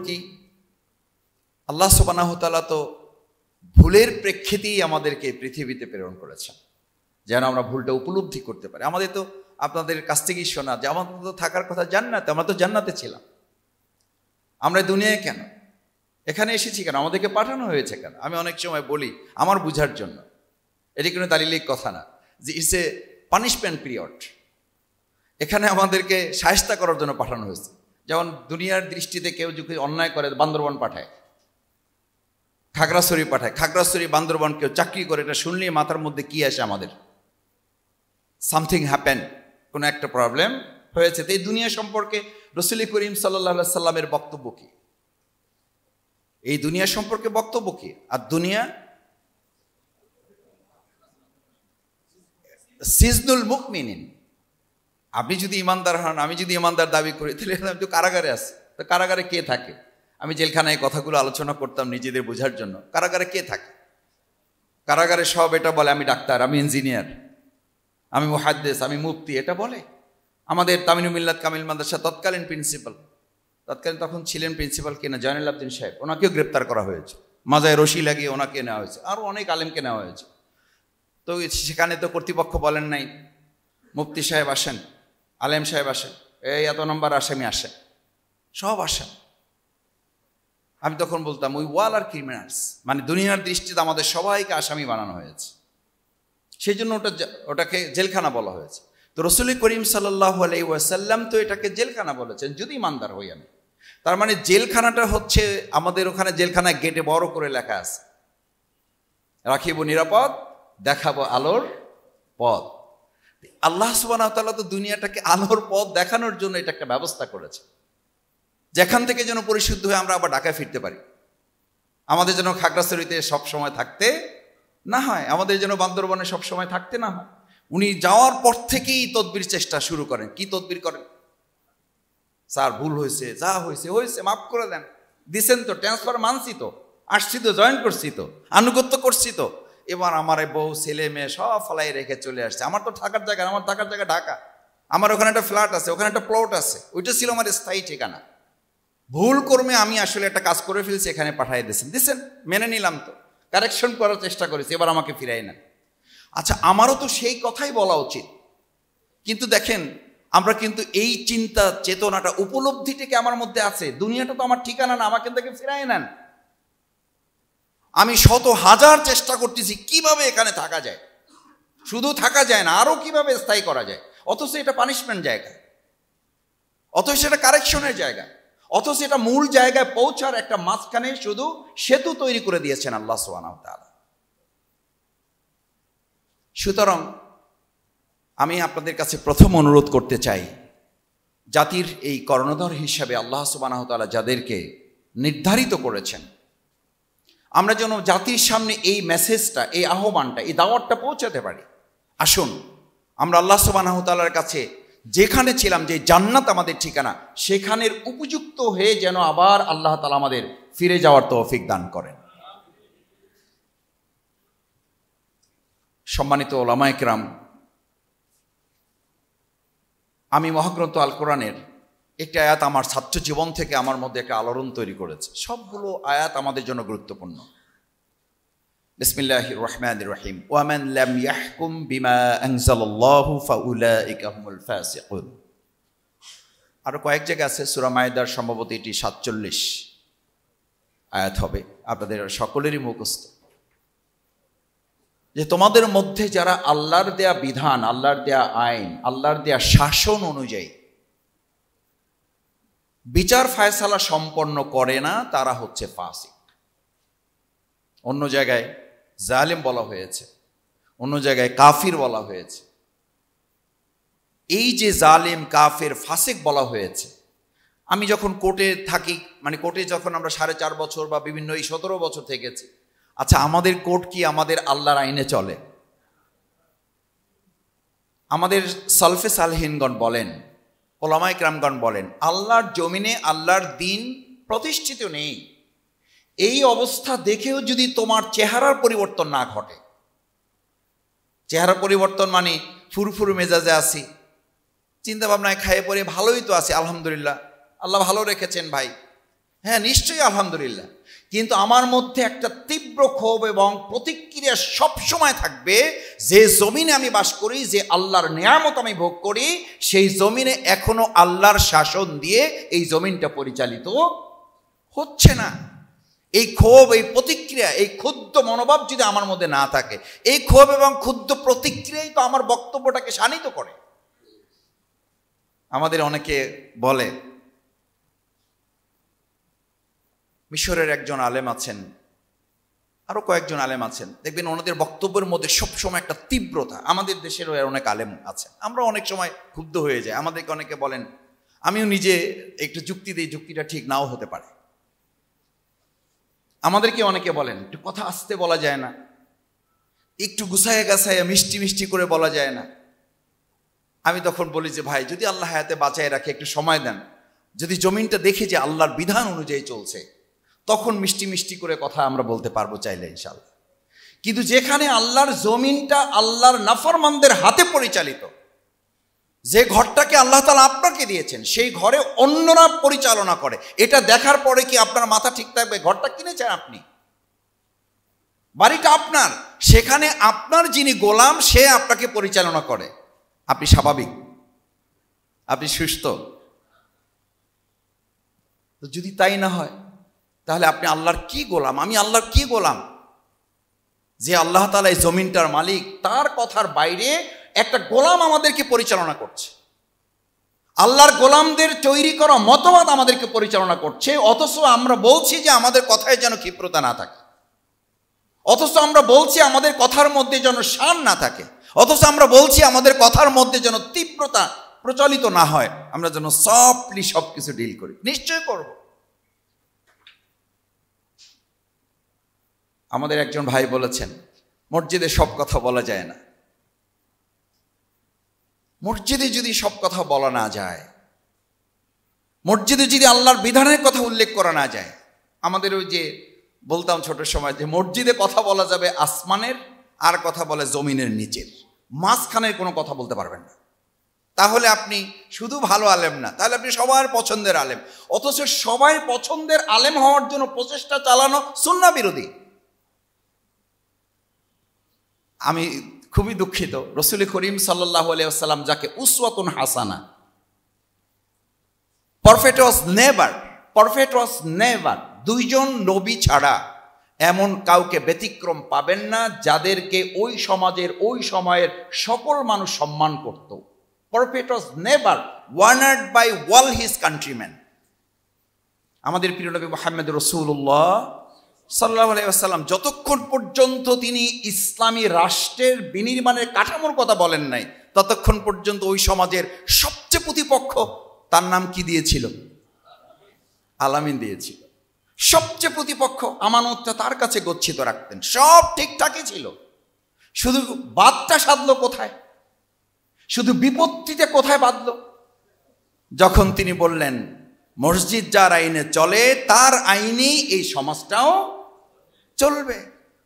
কি? আল্লাহ সুবহানাহু ওয়া তাআলা তো ভুলের প্রেক্ষিতেই আমাদেরকে পৃথিবীতে প্রেরণ করেছেন, যেন আমরা ভুলটা উপলব্ধি করতে পারি। আমাদের তো আপনাদের কাছ থেকেই শোনা যে আমাদের তো থাকার কথা জান্নাতে, আমরা তো জান্নাতে ছিলাম। আমরা দুনিয়ায় কেন, এখানে এসেছি কেন, আমাদেরকে পাঠানো হয়েছে কেন? আমি অনেক সময় বলি আমার বুঝার জন্য, এটি কোনো দালিলিক কথা না, যে ইটস এ পানিশমেন্ট পিরিয়ড। এখানে আমাদেরকে শায়েস্তা করার জন্য পাঠানো হয়েছে। যেমন দুনিয়ার দৃষ্টিতে কেউ যদি অন্যায় করে বান্দরবান পাঠায়, খাগড়াছড়ি পাঠায়, খাগড়াছড়ি বান্দরবান কেউ চাকরি করে, এটা শুনলেই মাথার মধ্যে কি আসে আমাদের? সামথিং হ্যাপেন, কোনো একটা প্রবলেম হয়েছে। তো এই দুনিয়া সম্পর্কে রাসূল করিম সাল্লাল্লাহু আলাইহি সাল্লামের বক্তব্য কি? এই দুনিয়া সম্পর্কে বক্তব্য কি? আর দুনিয়া সিজনুল মুমিনিন। আপনি যদি ইমানদার হন, আমি যদি ইমানদার দাবি করি, তাহলে আমি তো কারাগারে আছি। তো কারাগারে কে থাকে? আমি জেলখানায় কথাগুলো আলোচনা করতাম নিজেদের বোঝার জন্য। কারাগারে কে থাকে? কারাগারে সব এটা বলে আমি ডাক্তার, আমি ইঞ্জিনিয়ার, আমি মুহাদ্দিস, আমি মুফতি, এটা বলে। আমাদের তামিনু মিল্লাত কামিল মাদ্রাসা তৎকালীন প্রিন্সিপাল, তখন ছিলেন প্রিন্সিপাল কিনা জয়নুল আবদিন সাহেব, ওনাকেও গ্রেপ্তার করা হয়েছে, মাজায় রশি লাগিয়ে ওনাকে নেওয়া হয়েছে, আরও অনেক আলেমকে নেওয়া হয়েছে। তো সেখানে তো কর্তৃপক্ষ বলেন নাই মুফতি সাহেব আসেন, আলেম সাহেব আসেন, এই এত নম্বর আসামি আসেন, সব আসেন। আমি তখন বলতাম উই ওয়াল আর ক্রিমিনালস, মানে দুনিয়ার দৃষ্টিতে আমাদের সবাইকে আসামি বানানো হয়েছে, সেই জন্য ওটাকে জেলখানা বলা হয়েছে। তো রাসূল করিম সাল্লাল্লাহু আলাইহি ওয়াসাল্লাম তো এটাকে জেলখানা বলেছেন, যদি ইমানদার হই আমি। তার মানে জেলখানাটা হচ্ছে আমাদের ওখানে জেলখানায় গেটে বড় করে লেখা আছে, রাখিব নিরাপদ, দেখাবো আলোর পথ। আল্লাহ সুবহানাহু ওয়া তাআলা তো দুনিয়াটাকে আলোর পথ দেখানোর জন্য এটা একটা ব্যবস্থা করেছে, যেখান থেকে যেন পরিশুদ্ধ হয়ে আমরা আবার ঢাকায় ফিরতে পারি। আমাদের যেন খাগড়াছড়িতে সব সময় থাকতে না হয়, আমাদের যেন বান্দরবানে সব সময় থাকতে না হয়। উনি যাওয়ার পর থেকেই তদবির চেষ্টা শুরু করেন। কি তদবির করেন? স্যার ভুল হয়েছে, যা হয়েছে হয়েছে, মাফ করে দেন, দিছেন তো, ট্রান্সফার মানছি তো, আসছি তো, জয়েন করছি তো, আনুগত্য করছি তো, এবার আমার বউ ছেলে মেয়ে সব ফলাই রেখে চলে আসছে। আমার তো থাকার জায়গা, আমার থাকার জায়গা ঢাকা, আমার ওখানে একটা ফ্ল্যাট আছে, ওখানে একটা প্লট আছে, ওইটা ছিল আমার স্থায়ী ঠিকানা। ভুল কর্মে আমি আসলে একটা কাজ করে ফেলছি, এখানে পাঠিয়ে দিয়েছেন, মেনে নিলাম তো, কারেকশন করার চেষ্টা করেছি, এবার আমাকে ফিরাই না। আচ্ছা, আমারও তো সেই কথাই বলা উচিত, কিন্তু দেখেন আমরা কিন্তু এই চিন্তা চেতনাটা উপলব্ধিটাকে আমার মধ্যে আছে, দুনিয়াটা তো আমার ঠিকানা না, আমাকে থেকে ফিরাই নেন। আমি শত হাজার চেষ্টা করতেছি কিভাবে এখানে থাকা যায়, শুধু থাকা যায় না, আরো কিভাবে স্থায়ী করা যায়। অথচ এটা পানিশমেন্ট জায়গা, অথচ এটা কারেকশনের জায়গা, অথচ এটা মূল জায়গায় পৌঁছার একটা মাঝখানে শুধু সেতু তৈরি করে দিয়েছেন আল্লাহ সুবহানাহু ওয়া তাআলা। সুতরাং আমি আপনাদের কাছে প্রথম অনুরোধ করতে চাই, জাতির এই কর্ণধার হিসাবে আল্লাহ সুবহানাহু ওয়া তাআলা যাদেরকে নির্ধারিত করেছেন, আমরা যেন জাতির সামনে এই মেসেজটা, এই আহ্বানটা, এই দাওয়াতটা পৌঁছাতে পারি। আসুন আমরা আল্লাহ সুবহানাহু ওয়া তাআলার কাছে যেখানে ছিলাম, যে জান্নাত আমাদের ঠিকানা, সেখানের উপযুক্ত হয়ে যেন আবার আল্লাহ তাআলা আমাদের ফিরে যাওয়ার তৌফিক দান করেন। সম্মানিত ওলামায়ে কেরাম, আমি মহাগ্রন্থ আল কোরআনের একটা আয়াত আমার ছাত্র জীবন থেকে আমার মধ্যে একটা আলোড়ন তৈরি করেছে। সবগুলো আয়াত আমাদের জন্য গুরুত্বপূর্ণ। বিসমিল্লাহির রহমানির রহিম, ওয়া মান লাম ইয়াহকুম বিমা আনজালাল্লাহু ফাউলাইকা হুমুল ফাসিকুন। আরো কয়েক জায়গা আছে, সূরা মায়েদার সম্ভবত এটি 47 আয়াত হবে, আপনাদের সকলেরই মুখস্থ, যে তোমাদের মধ্যে যারা আল্লাহর দেয়া বিধান, আল্লাহর দেয়া আইন, আল্লাহর দেয়া শাসন অনুযায়ী বিচার ফায়সালা সম্পন্ন করে না, তারা হচ্ছে ফাসিক। অন্য জায়গায় জালিম বলা হয়েছে, অন্য জায়গায় কাফির বলা হয়েছে। এই যে জালিম, কাফের, ফাসিক বলা হয়েছে, আমি যখন কোর্টে থাকি, মানে কোর্টে যখন আমরা 4.5 বছর বা বিভিন্ন এই 17 বছর থেকেছি, আচ্ছা আমাদের কোর্ট কি আমাদের আল্লাহর আইনে চলে? আমাদের সালফে সালেহিনগণ বলেন, ওলামায়ে কেরামগণ বলেন, আল্লাহর জমিনে আল্লাহর দ্বীন প্রতিষ্ঠিত নেই। এই অবস্থা দেখেও যদি তোমার চেহারার পরিবর্তন না ঘটে, চেহারার পরিবর্তন মানে ফুরফুর মেজাজে আছি, চিন্তা ভাবনায় খাইয়ে পরে ভালোই তো আছি, আলহামদুলিল্লাহ, আল্লাহ ভালো রেখেছেন ভাই, হ্যাঁ নিশ্চয়ই আলহামদুলিল্লাহ, কিন্তু আমার মধ্যে একটা তীব্র ক্ষোভ এবং প্রতিক্রিয়া সবসময় থাকবে, যে জমিনে আমি বাস করি, যে আল্লাহর নিয়ামত আমি ভোগ করি, সেই জমিনে এখনো আল্লাহর শাসন দিয়ে এই জমিনটা পরিচালিত হচ্ছে না। এই ক্ষোভ, এই প্রতিক্রিয়া, এই ক্ষুদ্র মনোভাব যদি আমার মধ্যে না থাকে, এই ক্ষোভ এবং ক্ষুদ্র প্রতিক্রিয়াই তো আমার বক্তব্যটাকে শানিত করে। আমাদের অনেকে বলে, মিশরের একজন আলেম আছেন, আরো কয়েকজন আলেম আছেন, দেখবেন ওনাদের বক্তব্যের মধ্যে সবসময় একটা তীব্রতা। আমাদের দেশেরও অনেক আলেম আছেন, আমরা অনেক সময় ক্ষুব্ধ হয়ে যাই। আমাদেরকে অনেকে বলেন, আমিও নিজে একটু যুক্তি দিই, যুক্তিটা ঠিক নাও হতে পারে। আমাদেরকে অনেকে বলেন, একটু কথা আস্তে বলা যায় না, একটু গুছাইয়া গাছাইয়া মিষ্টি মিষ্টি করে বলা যায় না। আমি তখন বলি যে ভাই, যদি আল্লাহ হায়াতে বাঁচায় রাখে, একটু সময় দেন, যদি জমিনটা দেখে যে আল্লাহর বিধান অনুযায়ী চলছে, তখন মিষ্টি মিষ্টি করে কথা আমরা বলতে পারবো চাইলে ইনশাআল্লাহ। কিন্তু যেখানে আল্লাহর জমিনটা আল্লাহর নাফরমানদের হাতে পরিচালিত, যে ঘরটাকে আল্লাহ তাআলা আপনাকে দিয়েছেন, সেই ঘরে অন্যরা পরিচালনা করে, এটা দেখার পরে কি আপনার মাথা ঠিক থাকবে? ঘরটা কিনেছেন আপনি, বাড়িটা আপনার, সেখানে আপনার যিনি গোলাম সে আপনাকে পরিচালনা করে, আপনি স্বাভাবিক, আপনি সুস্থ? তো যদি তাই না হয়, তাহলে আপনি আল্লাহর কি গোলাম? আমি আল্লাহর কি গোলাম? যে আল্লাহ তাআলা এই জমিনটার মালিক, তার কথার বাইরে একটা গোলাম আমাদেরকে পরিচালনা করছে। আল্লাহর গোলামদের তৈরি করা মতবাদ আমাদেরকে পরিচালনা করছে, অথচ আমরা বলছি যে আমাদের কথায় যেন ক্ষিপ্রতা না থাকে, অথচ আমরা বলছি আমাদের কথার মধ্যে যেন শান না থাকে, অথচ আমরা বলছি আমাদের কথার মধ্যে যেন তীব্রতা প্রচলিত না হয়, আমরা যেন সফটলি সবকিছু ডিল করি। নিশ্চয় করব। আমাদের একজন ভাই বলেছেন, মসজিদে সব কথা বলা যায় না। মসজিদে যদি সব কথা বলা না যায়, মসজিদে যদি আল্লাহর বিধানের কথা উল্লেখ করা না যায়, আমাদের ওই যে বলতাম ছোট সময় যে মসজিদে কথা বলা যাবে আসমানের, আর কথা বলে জমিনের নিচের, মাঝখানের কোনো কথা বলতে পারবেন না। তাহলে আপনি শুধু ভালো আলেম না, তাহলে আপনি সবার পছন্দের আলেম, অথচ সবাই পছন্দের আলেম হওয়ার জন্য প্রচেষ্টা চালানো সুন্নাহ বিরোধী। আমি খুবই দুঃখিত, রাসূল করিম সাল্লাল্লাহু আলাইহি ওয়াসাল্লাম যাকে উসওয়াতুন হাসানা, পারফেক্ট ওয়াজ নেভার, দুইজন নবী ছাড়া এমন কাউকে ব্যতিক্রম পাবেন না যাদেরকে ওই সমাজের ওই সময়ের সকল মানুষ সম্মান করত। Perfect was never honoured by all his countryman. আমাদের প্রিয় নবী মুহাম্মদ রাসূলুল্লাহ সাল্লাল্লাহু আলাইহি ওয়াসাল্লাম যতক্ষণ পর্যন্ত তিনি ইসলামী রাষ্ট্রের বিনির্মাণের কাঠামোর কথা বলেন নাই, ততক্ষণ পর্যন্ত ওই সমাজের সবচেয়ে প্রতিপক্ষ, তার নাম কি দিয়েছিল? আলামিন দিয়েছিল। সবচেয়ে প্রতিপক্ষ, আমানতটা তার কাছে গচ্ছিত রাখতেন, সব ঠিকঠাকই ছিল, শুধু বাদটা সাধলো কোথায়? শুধু বিপত্তিতে কোথায় বাঁধলো? যখন তিনি বললেন মসজিদ যার আইনে চলে, তার আইনেই এই সমাজটাও চলবে।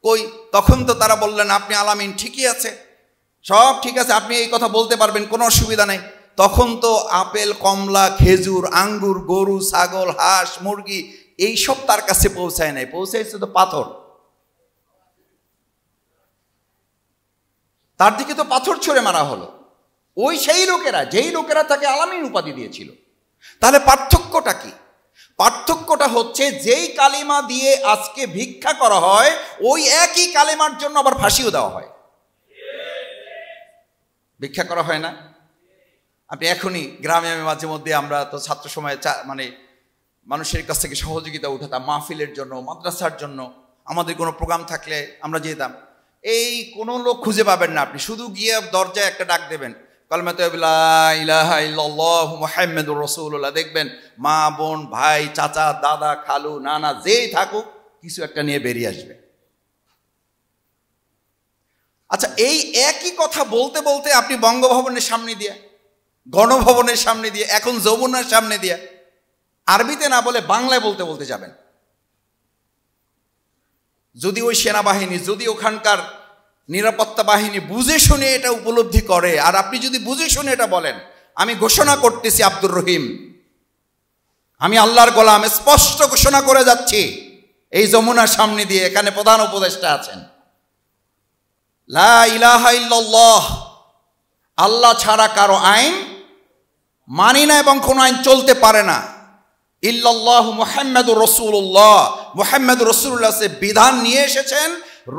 কই, তখন তো তারা বললেন আপনি আলামিন, ঠিকই আছে, সব ঠিক আছে, আপনি এই কথা বলতে পারবেন, কোনো অসুবিধা নেই। তখন তো আপেল, কমলা, খেজুর, আঙ্গুর, গরু, ছাগল, হাঁস, মুরগি এইসব তার কাছে পৌঁছায় নাই, পৌঁছাইছে তো পাথর। তার দিকে তো পাথর ছুঁড়ে মারা হলো। ওই সেই লোকেরা, যেই লোকেরা তাকে আলামিন উপাধি দিয়েছিল। তাহলে পার্থক্যটা কি? পার্থক্যটা হচ্ছে যেই কালিমা দিয়ে আজকে ভিক্ষা করা হয়, ওই একই কালিমার জন্য আবার ফাঁসিও দেওয়া হয়। ভিক্ষা করা হয় না? আপনি এখনই গ্রামে, আমি মাঝে মধ্যে, আমরা তো ছাত্র সময়ে মানে মানুষের কাছ থেকে সহযোগিতা উঠাতাম, মাহফিলের জন্য, মাদ্রাসার জন্য, আমাদের কোনো প্রোগ্রাম থাকলে আমরা যেতাম। এই কোনো লোক খুঁজে পাবেন না, আপনি শুধু গিয়ে দরজায় একটা ডাক দেবেন, কালিমাতু লা ইলাহা ইল্লাল্লাহু মুহাম্মাদুর রাসূলুল্লাহ, দেখবেন মা, বোন, ভাই, চাচা, দাদা, খালু, নানা যেই থাকুক কিছু একটা নিয়ে বেরিয়ে আসবে। আচ্ছা, এই একই কথা বলতে বলতে আপনি বঙ্গভবনের সামনে দিয়ে, গণভবনের সামনে দিয়ে, এখন যমুনার সামনে দিয়ে আরবিতে না বলে বাংলায় বলতে বলতে যাবেন। যদি ওই সেনাবাহিনী, যদি ওখানকার নিরাপত্তা বাহিনী বুঝে শুনে এটা উপলব্ধি করে, আর আপনি যদি বুঝে শুনে এটা বলেন, আমি ঘোষণা করতেছি আব্দুর রহিম, আমি আল্লাহর গোলাম, স্পষ্ট ঘোষণা করে যাচ্ছি এই যমুনার সামনে দিয়ে। এখানে প্রধান উপদেষ্টা আছেন। লা ইলাহা ইল্লাল্লাহ, আল্লাহ ছাড়া কারো আইন মানি না এবং কোনো আইন চলতে পারে না। ইল্লাল্লাহ মুহাম্মাদুর রাসূলুল্লাহ, মুহাম্মাদুর রাসূলুল্লাহ সে বিধান নিয়ে এসেছেন,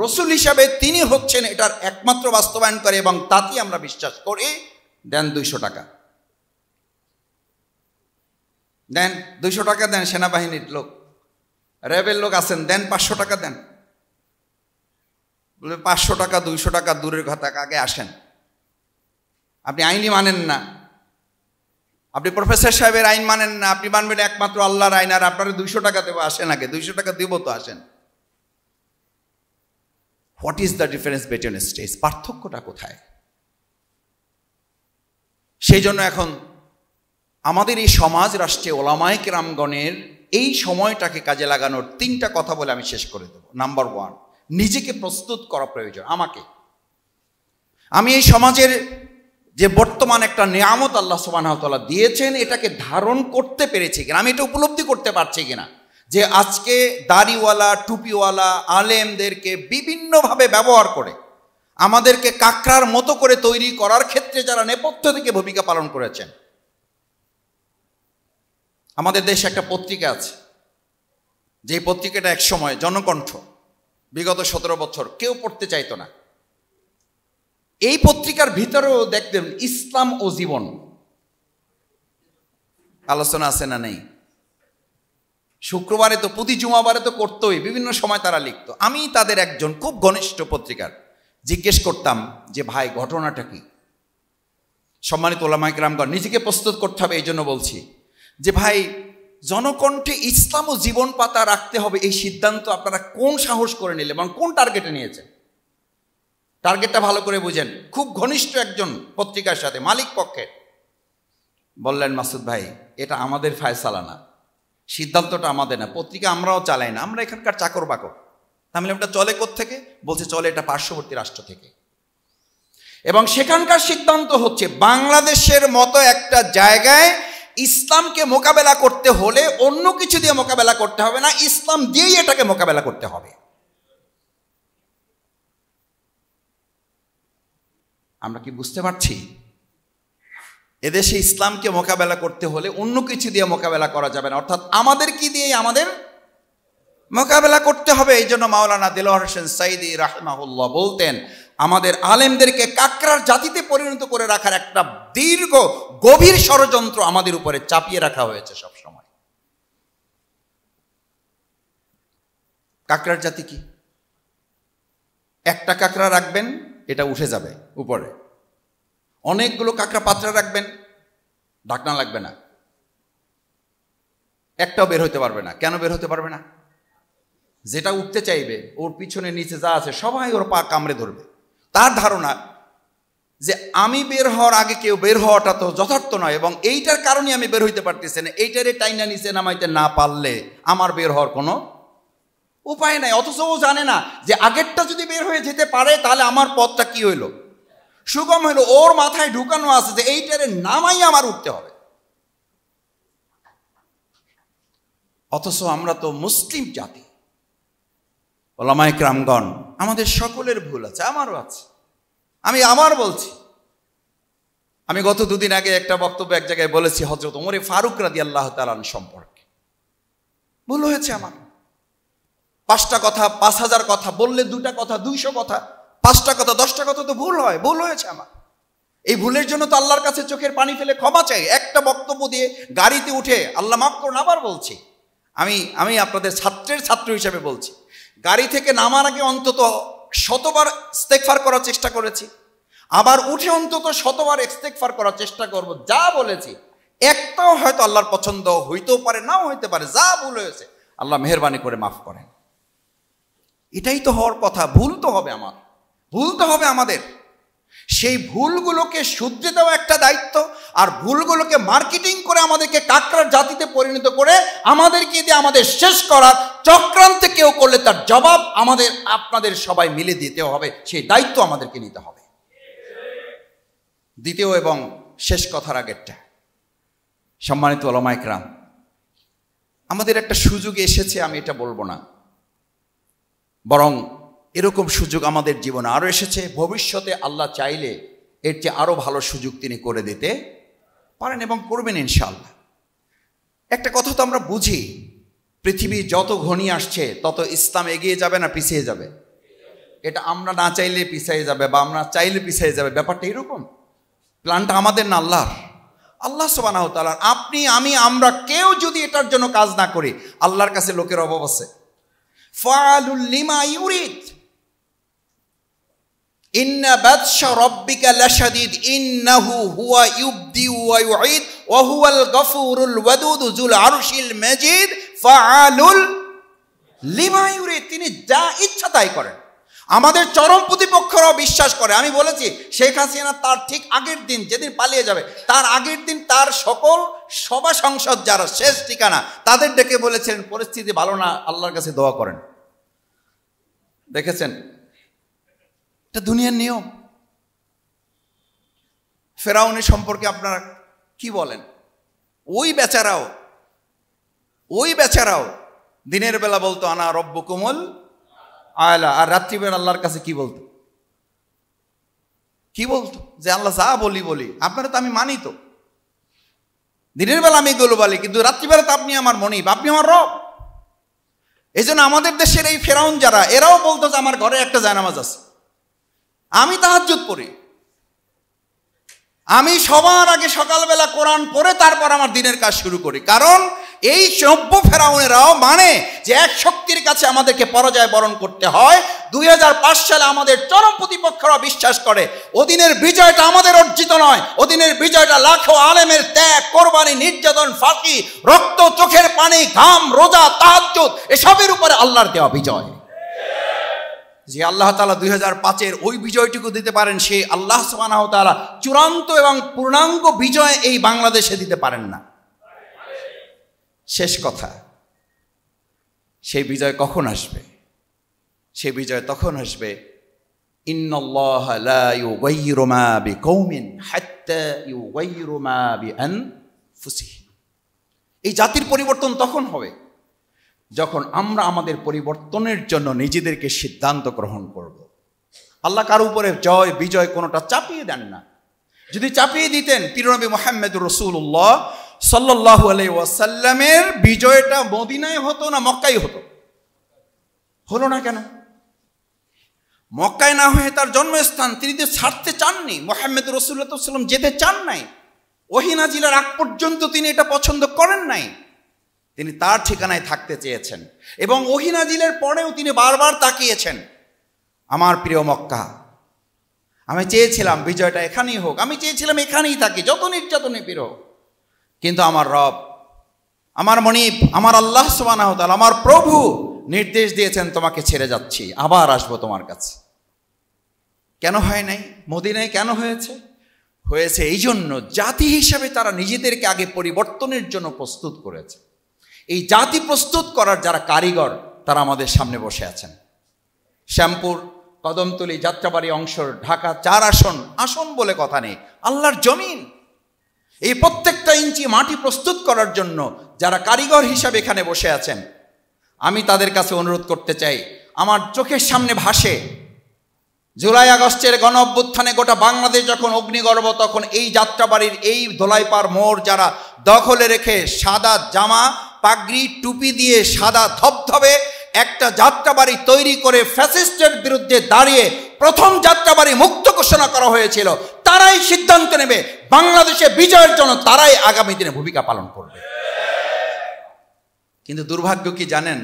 রসুল হিসাবে তিনি হচ্ছেন এটার একমাত্র বাস্তবায়ন করে এবং তাতেই আমরা বিশ্বাস করি। দেন 200 টাকা, দেন 200 টাকা দেন। সেনাবাহিনীর লোক, র্যাবের লোক আছেন, দেন 500 টাকা দেন। বলে 500 টাকা 200 টাকা দূরের কথা, আগে আসেন। আপনি আইনই মানেন না, আপনি প্রফেসর সাহেবের আইন মানেন না, আপনি মানবেন একমাত্র আল্লাহর আইন, আর আপনারা 200 টাকা দেবো, আসেন আগে। 200 টাকা দিব তো, আসেন। What is the difference between states? পার্থক্যটা কোথায়? সেই জন্য এখন আমাদের এই সমাজ রাষ্ট্রে ওলামায়ে কেরামগণের এই সময়টাকে কাজে লাগানোর 3টা কথা বলে আমি শেষ করে দেব। নাম্বার 1, নিজেকে প্রস্তুত করা প্রয়োজন। আমি এই সমাজের যে বর্তমান একটা নিয়ামত আল্লাহ সুবহানাহু ওয়া তাআলা দিয়েছেন, এটাকে ধারণ করতে পেরেছি কিনা, আমি এটা উপলব্ধি করতে পারছি কিনা, যে আজকে দাড়িওয়ালা টুপিওয়ালা আলেমদেরকে বিভিন্নভাবে ব্যবহার করে আমাদেরকে কাকড়ার মতো করে তৈরি করার ক্ষেত্রে যারা নেপথ্য থেকে ভূমিকা পালন করেছেন। আমাদের দেশে একটা পত্রিকা আছে, যে পত্রিকাটা এক সময় জনকণ্ঠ, বিগত 17 বছর কেউ পড়তে চাইতো না। এই পত্রিকার ভিতরেও দেখতেন ইসলাম ও জীবন আলোচনা আছে না নেই? শুক্রবারে তো, প্রতি জুমাবারে তো করতোই, বিভিন্ন সময় তারা লিখতো। আমি তাদের একজন খুব ঘনিষ্ঠ পত্রিকার জিজ্ঞেস করতাম যে ভাই ঘটনাটা কি? সম্মানিত ওলামায়ে কেরামগণ, নিজেকে প্রস্তুত করতে হবে, এই জন্য বলছি যে ভাই, জনকণ্ঠে ইসলাম ও জীবন পাতা রাখতে হবে, এই সিদ্ধান্ত আপনারা কোন সাহস করে নিলেন এবং কোন টার্গেটে নিয়েছেন? টার্গেটটা ভালো করে বুঝেন। খুব ঘনিষ্ঠ একজন পত্রিকার সাথে, মালিক পক্ষের। বললেন, মাসুদ ভাই, এটা আমাদের ফায়সালা না, সিদ্ধান্তটা আমাদের না, পত্রিকা আমরাও চালাই না, আমরা এখানকার চাকর বাকর। তাহলে এটা চলে কোত্থেকে? বলছে চলে এটা পার্শ্ববর্তী রাষ্ট্র থেকে, এবং সেখানকার সিদ্ধান্ত হচ্ছে বাংলাদেশের মতো একটা জায়গায় ইসলামকে মোকাবেলা করতে হলে অন্য কিছু দিয়ে মোকাবেলা করতে হবে না, ইসলাম দিয়েই এটাকে মোকাবেলা করতে হবে। আমরা কি বুঝতে পারছি? এদেশে ইসলামকে মোকাবেলা করতে হলে অন্য কিছু দিয়ে মোকাবেলা করা যাবে না, অর্থাৎ আমাদের কি দিয়ে আমাদের মোকাবেলা করতে হবে। এই জন্য মাওলানা দেলোয়ার হোসেন সাইদি রাহিমাহুল্লাহ বলতেন, আমাদের আলেমদেরকে কাকড়ার জাতিতে পরিণত করে রাখার একটা দীর্ঘ গভীর ষড়যন্ত্র আমাদের উপরে চাপিয়ে রাখা হয়েছে সব সময়। কাকড়ার জাতি কি? একটা কাকড়া রাখবেন, এটা উঠে যাবে উপরে। অনেকগুলো কাকড়া পাত্রা রাখবেন, ঢাকনা লাগবে না, একটাও বের হতে পারবে না। কেন বের হতে পারবে না? যেটা উঠতে চাইবে ওর পিছনে নিচে যা আছে সবাই ওর পা কামড়ে ধরবে। তার ধারণা যে আমি বের হওয়ার আগে কেউ বের হওয়াটা তো যথার্থ নয়, এবং এইটার কারণে আমি বের হইতে পারতেছি না, এইটারে টাইনা নিচে নামাইতে না পারলে আমার বের হওয়ার কোনো উপায় নাই। অথচ ও জানে না যে আগেরটা যদি বের হয়ে যেতে পারে তাহলে আমার পথটা কি হইল, সুগম হইল। ওর মাথায় ঢুকানো আছে যে এইটারে নামাই আমার উঠতে হবে। অথচ আমরা তো মুসলিম জাতি। ওলামায়ে কেরামগণ, আমাদের সকলের ভুল আছে, আমারও আছে। আমি আবার বলছি, আমি গত 2 দিন আগে একটা বক্তব্য এক জায়গায় বলেছি হযরত ওমর ফারুক রাদিয়াল্লাহু তাআলা সম্পর্কে। ভুল হয়েছে আমার। 5টা কথা, 5000 কথা বললে 2টা কথা, 200 কথা, 5টা কথা, 10টা কথা তো ভুল হয়। ভুল হয়েছে আমার। এই ভুলের জন্য তো আল্লাহর কাছে চোখের পানি ফেলে ক্ষমা চাই। একটা বক্তব্য দিয়ে গাড়িতে উঠে আল্লাহ মাফ করুন আবার বলছি, আমি আপনাদের ছাত্রের ছাত্র হিসেবে বলছি, গাড়ি থেকে নামার আগে অন্তত 100বার ইস্তেগফার করার চেষ্টা করেছি, আবার উঠে অন্তত 100বার ইস্তেগফার করার চেষ্টা করব। যা বলেছি একটাও হয়তো আল্লাহর পছন্দ হইতেও পারে, নাও হইতে পারে। যা ভুল হয়েছে আল্লাহ মেহেরবানি করে মাফ করেন। এটাই তো হওয়ার কথা। ভুল তো হবে আমার, ভুল তো হবে আমাদের। সেই ভুলগুলোকে শুধরে দেওয়া একটা দায়িত্ব, আর ভুলগুলোকে মার্কেটিং করে আমাদেরকে কাকড়ার জাতিতে পরিণত করে আমাদেরকে দিয়ে আমাদের শেষ করার চক্রান্তে কেউ করলে তার জবাব আমাদের আপনাদের সবাই মিলে দিতে হবে। সেই দায়িত্ব আমাদেরকে নিতে হবে। দ্বিতীয় এবং শেষ কথার আগেরটা, সম্মানিত ওলামায়ে কেরাম, আমাদের একটা সুযোগ এসেছে, আমি এটা বলবো না, বরং এরকম সুযোগ আমাদের জীবনে আরো এসেছে। ভবিষ্যতে আল্লাহ চাইলে এর চেয়ে আরো ভালো সুযোগ তিনি করে দিতে পারেন এবং করবেন ইনশাআল্লাহ। একটা কথা তো আমরা বুঝি, পৃথিবী যত ঘনিয়ে আসছে তত ইসলাম এগিয়ে যাবে না পিছিয়ে যাবে? এটা আমরা না চাইলে পিছিয়ে যাবে বা আমরা চাইলে পিছিয়ে যাবে, ব্যাপারটা এরকম। প্ল্যানটা আমাদের না আল্লাহর। আল্লাহ সুবহানাহু ওয়া তাআলা, আপনি আমি আমরা কেউ যদি এটার জন্য কাজ না করি, আল্লাহর কাছে লোকের অভাব আছে। ফাআলুল লিমা ইউরিদ, ইন্না বাতশা রাব্বিকা লাশাদীদ ইন্নাহু হুয়া ইউবদি ওয়া ইউঈদ ওয়া হুয়াল গফুরুল ওয়াদুদ যুল আরশিল মাজিদ ফাআলুল লিমা ইউরিদ, তিনি যা ইচ্ছা তাই করেন। আমাদের চরম প্রতিপক্ষরাও বিশ্বাস করে। আমি বলেছি শেখ হাসিনা তার ঠিক আগের দিন, যেদিন পালিয়ে যাবে তার আগের দিন তার সকল সভা সংসদ যারা শেষ ঠিকানা তাদের ডেকে বলেছিলেন পরিস্থিতি ভালো না, আল্লাহর কাছে দোয়া করেন। দেখেছেন, এটা দুনিয়ার নিয়ম। ফেরাউনের সম্পর্কে আপনারা কি বলেন? ওই বেচারাও দিনের বেলা বলতো আনা রব্বুকুমুল আলা, আর রাত্রিবেলা আল্লাহর কাছে কি বলতো? যে আল্লাহ যা বলি আপনারা তো আমি মানি, তো দিনের বেলা আমি এগুলো বলি, কিন্তু রাত্রিবেলা তো আপনি আমার মনিব, আপনি আমার রব। এই জন্য আমাদের দেশের এই ফেরাউন যারা, এরাও বলতো যে আমার ঘরে একটা জায়নামাজ আছে, আমি তাহাজ্জুদ পড়ি, আমি সবার আগে সকালবেলা কোরআন পড়ে তারপর আমার দিনের কাজ শুরু করি। কারণ এই সভ্য ফেরাউনেরাও মানে যে এক শক্তির কাছে আমাদেরকে পরাজয় বরণ করতে হয়। 2005 সালে আমাদের চরম প্রতিপক্ষরা বিশ্বাস করে ওদিনের বিজয়টা আমাদের অর্জিত নয়, ওদিনের বিজয়টা লাখো আলেমের ত্যাগ, কোরবানি, নির্যাতন, ফাঁকি, রক্ত, চোখের পানি, ঘাম, রোজা, তাহাজ্জুদ এসবের উপরে আল্লাহর দেওয়া বিজয়। যে আল্লাহ তাআলা 2005-এর ওই বিজয়টুকু দিতে পারেন, সেই আল্লাহ সুবহানাহু ওয়া তাআলা চূড়ান্ত এবং পূর্ণাঙ্গ বিজয় এই বাংলাদেশে দিতে পারেন না। শেষ কথা, সেই বিজয় কখন আসবে? সেই বিজয় তখন আসবে ইন্নাল্লাহা লা ইউগাইয়িরু মা বিকওমিন হাত্তা ইউগাইয়িরু মা বিআনফুসিহিম। এই জাতির পরিবর্তন তখন হবে যখন আমরা আমাদের পরিবর্তনের জন্য নিজেদেরকে সিদ্ধান্ত গ্রহণ করব। আল্লাহ কার উপরে জয় বিজয় কোনোটা চাপিয়ে দেন না। যদি চাপিয়ে দিতেন, প্রিয়নবী মুহাম্মদুর রাসূলুল্লাহ সাল্লাল্লাহু আলাইহি ওয়াসাল্লামের বিজয়টা মদিনায় হতো না মক্কায় হতো? হলো না কেন? মক্কায় না হয়ে তার জন্মস্থান তিনি তো ছাড়তে চাননি। মুহাম্মদুর রাসূলুল্লাহ সাল্লাল্লাহু আলাইহি ওয়াসাল্লাম যেতে চান নাই, ওহী নাজিলের আগ পর্যন্ত তিনি এটা পছন্দ করেন নাই। তিনি তার ঠিকানায় থাকতে চেয়েছেন এবং ওহী নাজিলের পরেও তিনি বারবার তাকিয়েছেন, আমার প্রিয় মক্কা, আমি চেয়েছিলাম বিজয়টা এখানেই হোক, আমি চেয়েছিলাম এখানেই থাকি, যত নির্যাতনে পীড় হোক, কিন্তু আমার রব, আমার মনিব, আমার আল্লাহ সুবহানাহু ওয়া তাআলা, আমার প্রভু নির্দেশ দিয়েছেন তোমাকে ছেড়ে যাচ্ছি, আবার আসবো তোমার কাছে। কেন হয় নাই? মদিনায় কেন হয়েছে? হয়েছে এই জন্য জাতি হিসাবে তারা নিজেদেরকে আগে পরিবর্তনের জন্য প্রস্তুত করেছে। এই জাতি প্রস্তুত করার যারা কারিগর তারা আমাদের সামনে বসে আছেন। শ্যামপুর, কদমতলী, যাত্রাবাড়ি অংশর ঢাকা 4 আসন, আসন বলে কথা নেই, আল্লাহর জমিন। এই প্রত্যেকটা ইঞ্চি মাটি প্রস্তুত করার জন্য যারা কারিগর হিসাবে এখানে বসে আছেন, আমি তাদের কাছে অনুরোধ করতে চাই, আমার চোখের সামনে ভাসে জুলাই আগস্টের গণ অভ্যুত্থানে গোটা বাংলাদেশ যখন অগ্নিগর্ভ, তখন এই যাত্রাবাড়ির এই দোলাইপাড় মোড় যারা দখলে রেখে সাদা জামা, পাগড়ি, টুপি দিয়ে সাদা ধবধবে একটা যাত্রাবাড়ি তৈরি করে ফ্যাসিস্টের বিরুদ্ধে দাঁড়িয়ে প্রথম যাত্রাবাড়ি মুক্ত ঘোষণা করা হয়েছিল, তারাই সিদ্ধান্ত নেবে বাংলাদেশে বিজয়ের জন্য, তারাই আগামী দিনে ভূমিকা পালন করবে। কিন্তু দুর্ভাগ্য কি জানেন?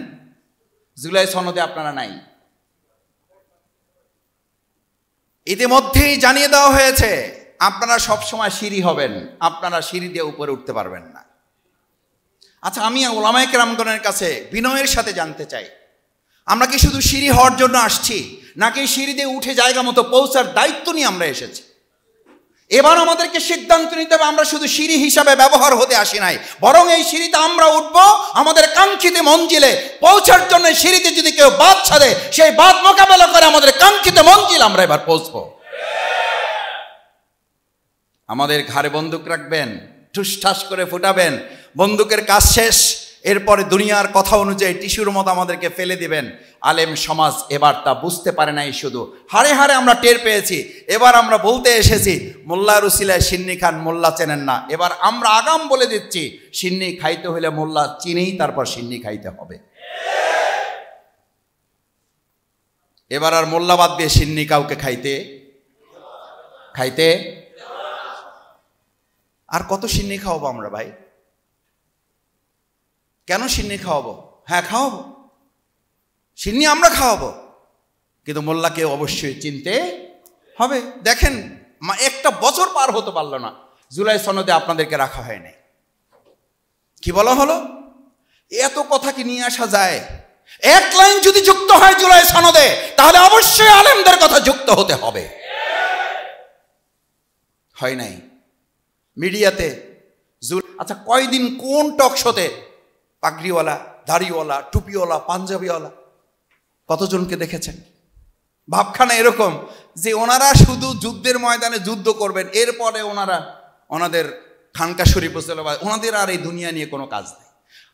জুলাই সনদে আপনারা নাই। ইতিমধ্যেই জানিয়ে দেওয়া হয়েছে আপনারা সবসময় সিঁড়ি হবেন, আপনারা সিঁড়ি দিয়ে উপরে উঠতে পারবেন না। আচ্ছা, আমি ওলামায়ে কেরামগণের কাছে বিনয়ের সাথে জানতে চাই, আমরা কি শুধু সিঁড়ি হওয়ার জন্য আসছি, নাকি সিঁড়ি দিয়ে উঠে জায়গা মতো পৌঁছার দায়িত্ব নিয়ে আমরা এসেছি? এবার আমাদেরকে সিদ্ধান্ত নিতে হবে, আমরা শুধু সিঁড়ি হিসাবে ব্যবহার হতে আসি নাই, বরং এই সিঁড়িতে আমরা উঠবো আমাদের কাঙ্ক্ষিত মঞ্জিলে পৌঁছার জন্য। সিঁড়িতে যদি কেউ বাদ ছাড়ে, সেই বাদ মোকাবেলা করে আমাদের কাঙ্ক্ষিত মঞ্জিল আমরা এবার পৌঁছবো। আমাদের ঘাড়ে বন্দুক রাখবেন, ঠুসঠাস করে ফুটাবেন, বন্দুকের কাজ শেষ, এরপরে দুনিয়ার কথা অনুযায়ী টিস্যুর মতো আমাদেরকে ফেলে দিবেন। আলেম সমাজ এবার তা বুঝতে পারে নাই, শুধু হাড়ে হাড়ে আমরা টের পেয়েছি। এবার আমরা বলতে এসেছি মোল্লার উসিলায় সিন্নি খান, মোল্লা চেনেন না। এবার আমরা আগাম বলে দিচ্ছি সিন্নি খাইতে হলে মোল্লা চিনেই তারপর সিন্নি খাইতে হবে। এবার আর মোল্লা বাদ দিয়ে সিন্নি কাউকে খাইতে আর কত সিন্নি খাওয়াবো আমরা ভাই? কেন সিন্নি খাওয়াবো? হ্যাঁ খাওয়াবো, সিন্নি আমরা খাওয়াবো, কিন্তু মোল্লাকে অবশ্যই চিনতে হবে। দেখেন একটা বছর পার হতে পারলো না, জুলাই সনদে আপনাদেরকে রাখা হয়নি। কি বলা হলো? এত কথা কি নিয়ে আসা যায়? এক লাইন যদি যুক্ত হয় জুলাই সনদে, তাহলে অবশ্যই আলেমদের কথা যুক্ত হতে হবে। হয় নাই মিডিয়াতে। আচ্ছা কয়দিন কোন টক শোতে পাগড়িওয়ালা, দাড়িওয়ালা, টুপিওয়ালা, পাঞ্জাবিওয়ালা কতজনকে দেখেছেন? ভাবখানা এরকম যে ওনারা শুধু যুদ্ধের ময়দানে যুদ্ধ করবেন, এরপরে ওনাদের খানকা শরীফ চলে, ওনাদের আর এই দুনিয়া নিয়ে কোনো কাজ নেই।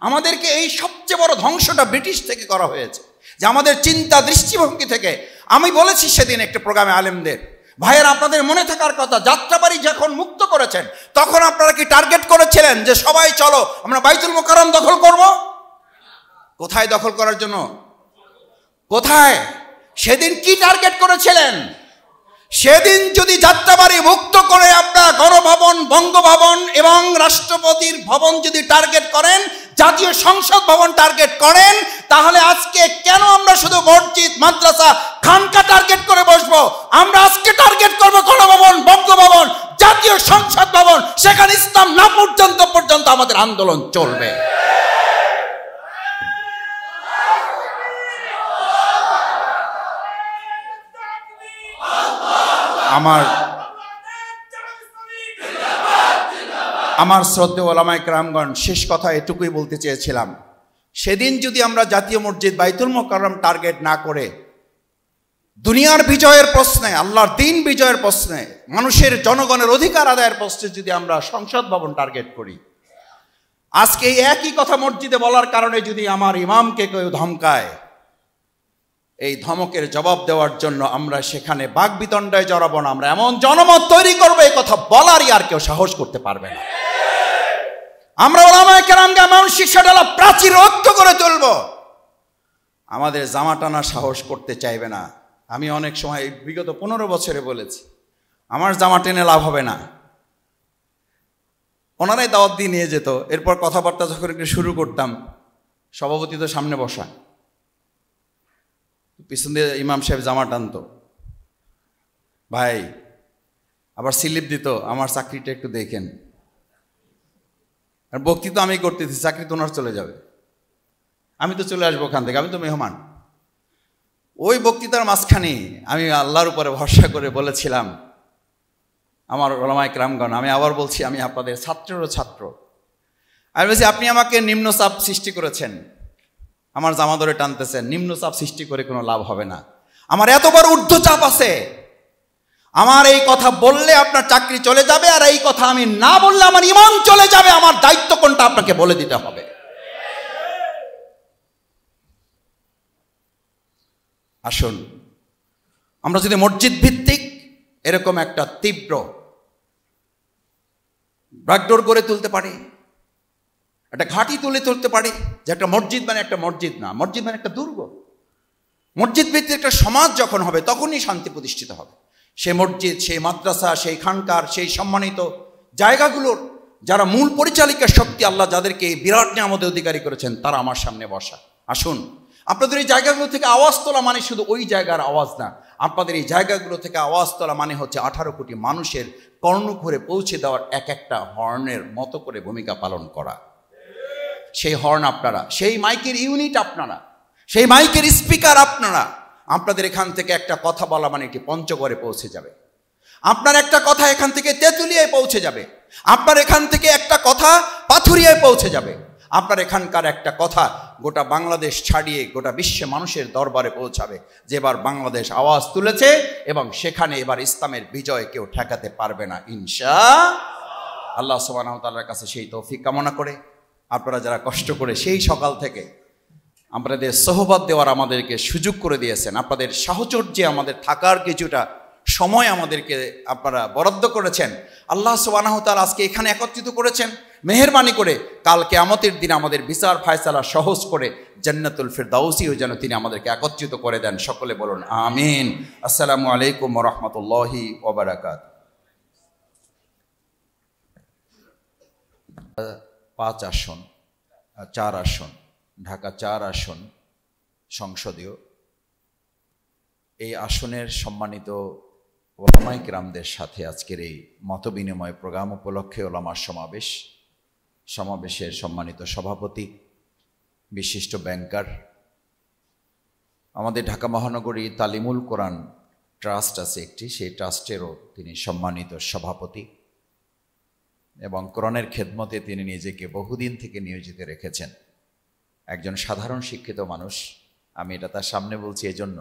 আমাদেরকে এই সবচেয়ে বড় ধ্বংসটা ব্রিটিশ থেকে করা হয়েছে, যে আমাদের চিন্তা দৃষ্টিভঙ্গি থেকে। আমি বলেছি সেদিন একটা প্রোগ্রামে আলেমদের, ভাইয়ের আপনাদের মনে থাকার কথা, যাত্রাবাড়ি যখন মুক্ত করেছেন তখন আপনারা কি টার্গেট করেছিলেন যে সবাই চলো আমরা বাইতুল মুকাররম দখল করব? কোথায় দখল করার জন্য? কোথায়? সেদিন কি টার্গেট করেছিলেন? সেদিন যদি যাত্রাবাড়ি মুক্ত করে আপনারা গণভবন, বঙ্গভবন এবং রাষ্ট্রপতির ভবন যদি টার্গেট করেন, জাতীয় সংসদ ভবন টার্গেট করেন, তাহলে আজকে কেন আমরা শুধু মসজিদ, মাদ্রাসা, খানকা টার্গেট করে বসবো? আমরা আজকে টার্গেট করবো গণভবন, বঙ্গভবন, জাতীয় সংসদ ভবন। সেখানে ইসলাম না পর্যন্ত আমাদের আন্দোলন চলবে। আমার শ্রদ্ধেয় ওলামায়ে কেরামগণ, শেষ কথা এটুকুই বলতে চেয়েছিলাম, সেদিন যদি আমরা জাতীয় মসজিদ বাইতুল মুকাররম টার্গেট না করে দুনিয়ার বিজয়ের প্রশ্নে, আল্লাহর দ্বীন বিজয়ের প্রশ্নে, মানুষের জনগণের অধিকার আদায়ের প্রশ্নে যদি আমরা সংসদ ভবন টার্গেট করি, আজকে এই একই কথা মসজিদে বলার কারণে যদি আমার ইমামকে কেউ ধমকায়, এই ধমকের জবাব দেওয়ার জন্য আমরা সেখানে বাকবিতণ্ডায় জড়াবো না। আমরা এমন জনমত তৈরি করবো, এই কথা বলারই আর কেউ সাহস করতে পারবে না। আমরা ওলামায়ে কেরামকে মানসিক সাডালা প্রাচীর রক্ত করে তুলব। আমাদের জামা টানা সাহস করতে চাইবে না। আমি অনেক সময় বিগত 15 বছরে বলেছি, আমার জামা টেনে লাভ হবে না। ওনারাই দাওয়াত দিয়ে নিয়ে যেত, এরপর কথাবার্তা যখন একটু শুরু করতাম, সভাপতি তো সামনে বসা, পিছন দিয়ে ইমাম সাহেব জামা টানতো, ভাই আবার স্লিপ দিত, আমার চাকরিটা একটু দেখেন। আর বক্তৃতা আমি করতেছি, চাকরি তো ওনার চলে যাবে, আমি তো চলে আসবো ওখান থেকে, আমি তো মেহমান। ওই বক্তৃতার মাঝখানে আমি আল্লাহর উপরে ভরসা করে বলেছিলাম, আমার ওলামায়ে কেরামগণ, আমি আবার বলছি, আমি আপনাদের ছাত্রেরও ছাত্র। আমি বলছি, আপনি আমাকে নিম্নচাপ সৃষ্টি করেছেন, আমার জামা ধরে টানতেছেন, নিম্নচাপ সৃষ্টি করে কোনো লাভ হবে না। আমার এত বড় ঊর্ধ্বচাপ আছে, আমার এই কথা বললে আপনার চাকরি চলে যাবে, আর এই কথা আমি না বললে আমার ঈমান চলে যাবে। আমার দায়িত্ব কোনটা আপনাকে বলে দিতে হবে। আসুন আমরা যদি মসজিদ ভিত্তিক এরকম একটা তীব্র ব্যাকডোর করে তুলতে পারি, একটা ঘাঁটি তুলে তুলতে পারি, যে একটা মসজিদ মানে একটা মসজিদ না, মসজিদ মানে একটা দুর্গ। মসজিদ ভিত্তিক একটা সমাজ যখন হবে, তখনই শান্তি প্রতিষ্ঠিত হবে। সেই মসজিদ, সেই মাদ্রাসা, সেই খানকার, সেই সম্মানিত জায়গাগুলোর যারা মূল পরিচালিকা শক্তি, আল্লাহ যাদেরকে এই বিরাট নিয়ামতের অধিকারী করেছেন, তারা আমার সামনে বসা। আসুন আপনাদের এই জায়গাগুলো থেকে আওয়াজ তোলা মানে শুধু ওই জায়গার আওয়াজ না, আপনাদের এই জায়গাগুলো থেকে আওয়াজ তোলা মানে হচ্ছে 18 কোটি মানুষের কর্ণকুহরে পৌঁছে দেওয়ার এক একটা হর্নের মতো করে ভূমিকা পালন করা। সেই হর্ন আপনারা, সেই মাইকের ইউনিট আপনারা, সেই মাইকের স্পিকার আপনারা। আপনাদের এখান থেকে একটা কথা বলা মানে এটি পঞ্চগড়ে পৌঁছে যাবে, আপনার একটা কথা এখান থেকে তেঁতুলিয়ায় পৌঁছে যাবে, আপনার এখান থেকে একটা কথা পাথুরিয়ায় পৌঁছে যাবে, আপনার এখানকার একটা কথা গোটা বাংলাদেশ ছাড়িয়ে গোটা বিশ্বে মানুষের দরবারে পৌঁছাবে, যে এবার বাংলাদেশ আওয়াজ তুলেছে এবং সেখানে এবার ইসলামের বিজয় কেউ ঠেকাতে পারবে না ইনশাআল্লাহ। আল্লাহ সুবহানাহু ওয়া তাআলার কাছে সেই তৌফিক কামনা করে আপনারা যারা কষ্ট করে সেই সকাল থেকে আপনাদের সোহবত দেওয়ার আমাদেরকে সুযোগ করে দিয়েছেন, আপনাদের সাহচর্যে আমাদের থাকার কিছুটা সময় আমাদেরকে আপনারা বরাদ্দ করেছেন। আল্লাহ সুবহানাহু ওয়া তাআলা আজকে এখানে একত্রিত করেছেন মেহেরবানি করে, কাল কিয়ামতের দিন আমাদের বিচার ফায়সালা সহজ করে জান্নাতুল ফিরদাউসিও যেন তিনি আমাদেরকে একত্রিত করে দেন। সকলে বলুন আমিন। আসসালামু আলাইকুম ওয়া রাহমাতুল্লাহি ওয়া বারাকাতুহু। 5 আসন, 4 আসন, ঢাকা 4 আসন সংসদীয়, এই আসনের সম্মানিত ওলামায়ে কেরামদের সাথে আজকের এই মতবিনিময় প্রোগ্রাম উপলক্ষে ওলামার সমাবেশের সম্মানিত সভাপতি, বিশিষ্ট ব্যাংকার, আমাদের ঢাকা মহানগরী তালিমুল কোরআন ট্রাস্ট আছে একটি, সেই ট্রাস্টেরও তিনি সম্মানিত সভাপতি এবং কোরআনের খেদমতে তিনি নিজেকে বহুদিন থেকে নিয়োজিত রেখেছেন। একজন সাধারণ শিক্ষিত মানুষ, আমি এটা তার সামনে বলছি এজন্য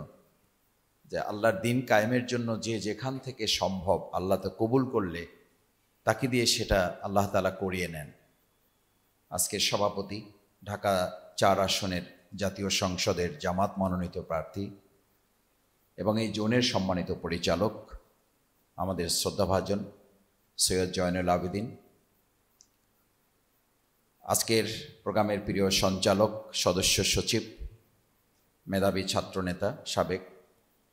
যে আল্লাহর দিন কায়েমের জন্য যে যেখান থেকে সম্ভব আল্লাহ তো কবুল করলে তাকে দিয়ে সেটা আল্লাহ তাআলা করিয়ে নেন। আজকের সভাপতি, ঢাকা 4 আসনের জাতীয় সংসদের জামাত মনোনীত প্রার্থী এবং এই জোনের সম্মানিত পরিচালক আমাদের শ্রদ্ধাভাজন সৈয়দ জয়নুল আবেদিন, আজকের প্রোগ্রামের প্রিয় সঞ্চালক, সদস্য সচিব, মেধাবী ছাত্রনেতা সাবেক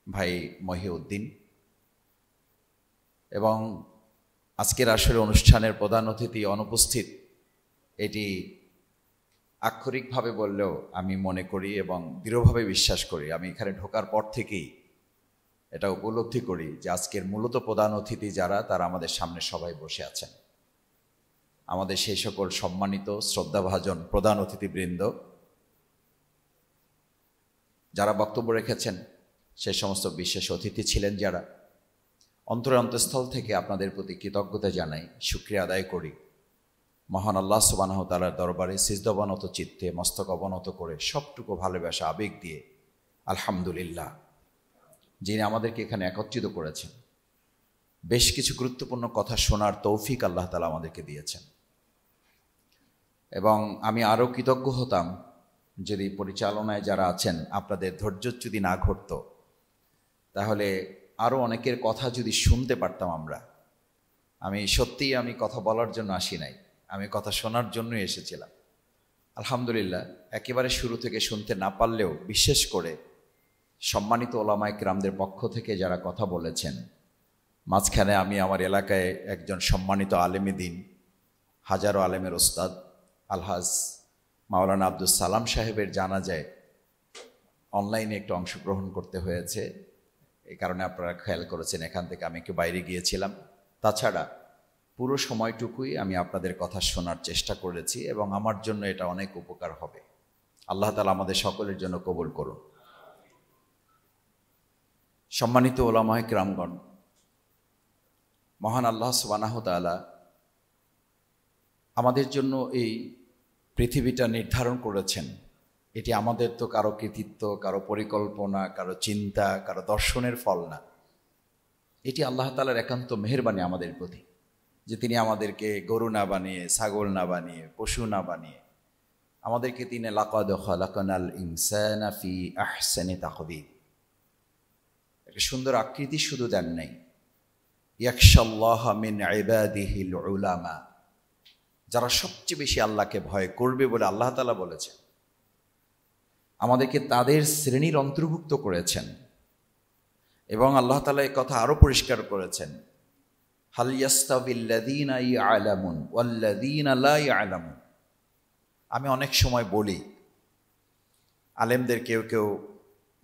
ভাই মহিউদ্দিন, এবং আজকের আসরের অনুষ্ঠানের প্রধান অতিথি অনুপস্থিত, এটি আক্ষরিকভাবে বললেও আমি মনে করি এবং দৃঢ়ভাবে বিশ্বাস করি, আমি এখানে ঢোকার পর থেকেই এটা উপলব্ধি করি যে আজকের মূলত প্রধান অতিথি যারা, তারা আমাদের সামনে সবাই বসে আছেন। আমাদের সেই সকল সম্মানিত শ্রদ্ধাভাজন প্রধান অতিথিবৃন্দ যারা বক্তব্য রেখেছেন, সে সমস্ত বিশেষ অতিথি ছিলেন যারা, অন্তরস্থল থেকে আপনাদের প্রতি কৃতজ্ঞতা জানাই, শুকরিয়া আদায় করি। মহান আল্লাহ সুবহানাহু ওয়া তাআলার দরবারে সিজদাবনত চিত্তে মস্তক অবনত করে সবটুকু ভালোবাসা আবেগ দিয়ে আলহামদুলিল্লাহ, যিনি আমাদেরকে এখানে একত্রিত করেছেন, বেশ কিছু গুরুত্বপূর্ণ কথা শোনার তৌফিক আল্লাহ তাআলা আমাদেরকে দিয়েছেন। এবং আমি আরও কৃতজ্ঞ হতাম যদি পরিচালনায় যারা আছেন আপনাদের ধৈর্য যদি না ঘটত, তাহলে আরও অনেকের কথা যদি শুনতে পারতাম আমরা। আমি কথা বলার জন্য আসি নাই, আমি কথা শোনার জন্যই এসেছিলাম। আলহামদুলিল্লাহ, একেবারে শুরু থেকে শুনতে না পারলেও বিশেষ করে সম্মানিত ওলামায়ে কেরামদের পক্ষ থেকে যারা কথা বলেছেন, মাঝখানে আমি আমার এলাকায় একজন সম্মানিত আলেমে দ্বীন, হাজারো আলেমের ওস্তাদ আলহাজ মাওলানা আব্দুস সালাম সাহেবের জানাজায় অনলাইনে একটু অংশগ্রহণ করতে হয়েছে, এই কারণে আপনারা খেয়াল করেছেন এখান থেকে আমি একটু বাইরে গিয়েছিলাম। তাছাড়া পুরো সময়টুকুই আমি আপনাদের কথা শোনার চেষ্টা করেছি এবং আমার জন্য এটা অনেক উপকার হবে। আল্লাহ তাআলা আমাদের সকলের জন্য কবুল করুন। সম্মানিত ওলামায়ে কেরামগণ, মহান আল্লাহ সুবহানাহু ওয়া তাআলা আমাদের জন্য এই পৃথিবীটা নির্ধারণ করেছেন। এটি আমাদের তো কারো কৃতিত্ব, কারো পরিকল্পনা, কারো চিন্তা, কারো দর্শনের ফল না। এটি আল্লাহ তাআলার একান্ত মেহেরবানি আমাদের প্রতি, যে তিনি আমাদেরকে গরু না বানিয়ে, ছাগল না বানিয়ে, পশু না বানিয়ে আমাদেরকে তিনি লাকাদ খালাকনাল ইনসানা ফি আহসানি তাকওয়িম, একটা সুন্দর আকৃতি শুধু দেন নাই, ইয়াখশাল্লাহা মিন ইবাদিহিল উলামা, যারা সবচেয়ে বেশি আল্লাহকে ভয় করবে বলে আল্লাহ তাআলা বলেছেন, আমাদেরকে তাদের শ্রেণীর অন্তর্ভুক্ত করেছেন। এবং আল্লাহ তাআলা এই কথা আরো পরিষ্কার করেছেন, হাল ইয়াস্তাবিল্লাযীনা ইয়ালামুন ওয়াল্লাযীনা লা ইয়ালামুন। আমি অনেক সময় বলি, আলেমদের কেউ কেউ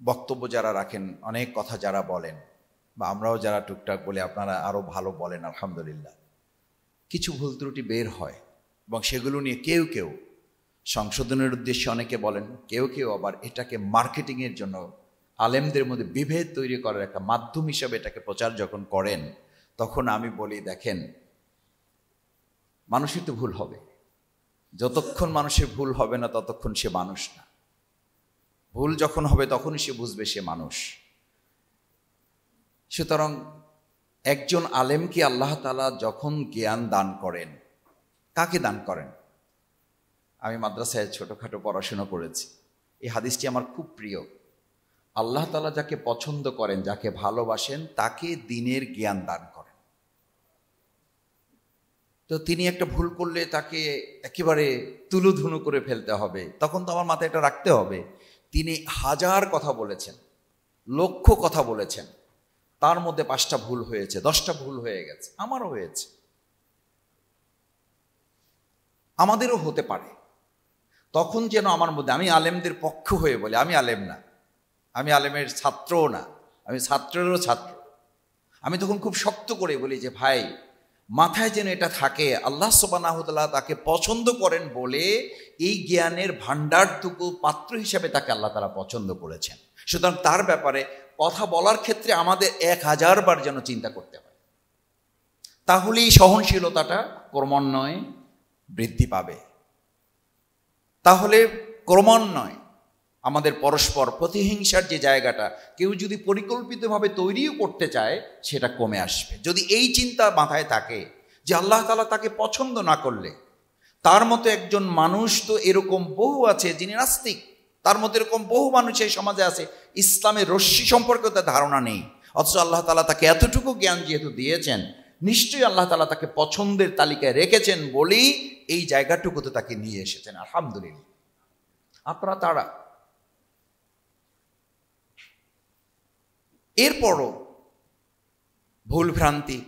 বক্তব্য যারা রাখেন, অনেক কথা যারা বলেন, বা আমরাও যারা টুকটাক বলি, আপনারা আরো ভালো বলেন আলহামদুলিল্লাহ, কিছু ভুল ত্রুটি বের হয় এবং সেগুলো নিয়ে কেউ কেউ সংশোধনের উদ্দেশ্যে অনেকে বলেন, কেউ কেউ আবার এটাকে মার্কেটিংয়ের জন্য আলেমদের মধ্যে বিভেদ তৈরি করার একটা মাধ্যম হিসাবে এটাকে প্রচার যখন করেন, তখন আমি বলি, দেখেন, মানুষের তো ভুল হবে, যতক্ষণ মানুষের ভুল হবে না ততক্ষণ সে মানুষ না। ভুল যখন হবে তখনই সে বুঝবে সে মানুষ। সুতরাং একজন আলেমকে আল্লাহ তাআলা যখন জ্ঞান দান করেন, কাকে দান করেন? আমি মাদ্রাসায় ছোটোখাটো পড়াশোনা করেছি। এই হাদিসটি আমার খুব প্রিয়। আল্লাহ তাআলা যাকে পছন্দ করেন, যাকে ভালোবাসেন, তাকে দ্বীনের জ্ঞান দান করেন। তো তিনি একটা ভুল করলে তাকে একেবারে তুলোধুনো করে ফেলতে হবে, তখন তো আমার মাথায় এটা রাখতে হবে তিনি 1000 কথা বলেছেন, লক্ষ কথা বলেছেন, তার মধ্যে 5টা ভুল হয়েছে, 10টা ভুল হয়ে গেছে, আমারও হয়েছে, আমাদেরও হতে পারে। তখন যেন আমার মধ্যে, আমি আলেমদের পক্ষ হয়ে বলি, আমি আলেম না, আমি আলেমের ছাত্রও না, আমি ছাত্রেরও ছাত্র, আমি তখন খুব শক্ত করে বলি যে ভাই, মাথায় যেন এটা থাকে আল্লাহ সুবহানাহু ওয়া তাআলা তাকে পছন্দ করেন বলে এই জ্ঞানের ভাণ্ডারটুকু পাত্র হিসাবে তাকে আল্লাহ তাআলা পছন্দ করেছেন। সুতরাং তার ব্যাপারে কথা বলার ক্ষেত্রে আমাদের 1000 বার যেন চিন্তা করতে হয়, তাহলেই সহনশীলতাটা ক্রমান্বয়ে বৃদ্ধি পাবে। তাহলে ক্রমান্বয়ে আমাদের পরস্পর প্রতিহিংসার যে জায়গাটা কেউ যদি পরিকল্পিতভাবে তৈরিও করতে চায়, সেটা কমে আসবে। যদি এই চিন্তা মাথায় থাকে যে আল্লাহ তাআলা তাকে পছন্দ না করলে, তার মতো একজন মানুষ তো এরকম বহু আছে যিনি নাস্তিক, তার মতো এরকম বহু মানুষ এই সমাজে আছে ইসলামের রশ্মি সম্পর্কে তার ধারণা নেই, অথচ আল্লাহ তাআলা তাকে এতটুকু জ্ঞান যেহেতু দিয়েছেন, নিশ্চয়ই আল্লাহ তাআলা তাকে পছন্দের তালিকায় রেখেছেন বলেই এই জায়গাটুকুতে তাকে নিয়ে এসেছেন। আলহামদুলিল্লাহ। আপনারা তারা এরপরও ভুল ভ্রান্তি,